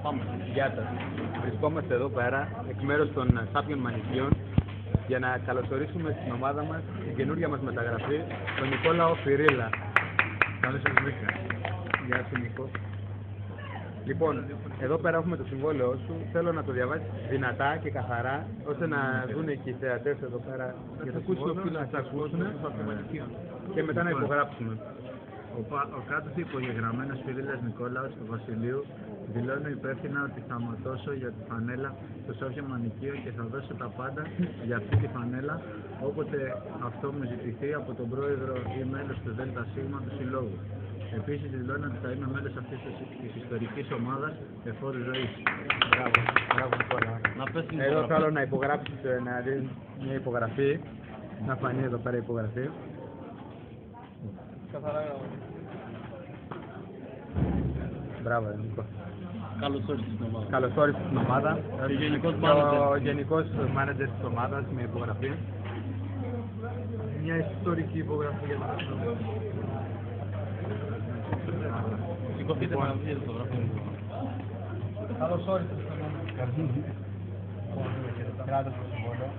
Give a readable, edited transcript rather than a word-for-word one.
Πάμε. Γεια σας. Βρισκόμαστε εδώ πέρα εκ μέρους των Σάπιων Μανικίων για να καλωσορίσουμε στην ομάδα μας την καινούργια μας μεταγραφή, τον Νικόλαο Φυρίλα. Καλώς σας βρήκα. Γεια σου Νίκο. Λοιπόν, εδώ πέρα έχουμε το συμβόλαιό σου. Θέλω να το διαβάσεις δυνατά και καθαρά, ώστε να δουν και οι θεατές εδώ πέρα για το συμβόλαιο, να τα ακούσουν και μετά να υπογράψουμε. Ο κάτω υπογεγραμμένος Φυρίλας Νικόλαος του Βασιλείου δηλώνω υπεύθυνα ότι θα ματώσω για τη φανέλα στο Σόφια Μανικείο και θα δώσω τα πάντα για αυτή τη φανέλα όποτε αυτό μου ζητηθεί από τον πρόεδρο ή μέλος του ΔΣ του Συλλόγου. Επίσης δηλώνω ότι θα είμαι μέλος αυτής της ιστορικής ομάδας εφόρου ζωής. Μπράβο Νικόλα. Εδώ θέλω να υπογράψεις, να δεις μια υπογραφή, να φανεί εδώ πέρα η υπογραφή. Μπράβο Νίκο. Καλώς όρισες στην ομάδα. Καλώς όρισες στην ομάδα. Και γενικός Και μάνατζερ. ο γενικός μάνατζερ της ομάδας με υπογραφή. Μια ιστορική υπογραφή για τον άνθρωπο. Σηκωθείτε να δείτε το γραφείο μου. Καλώς όρισες στην ομάδα. Κράτος το συμβόλαιο.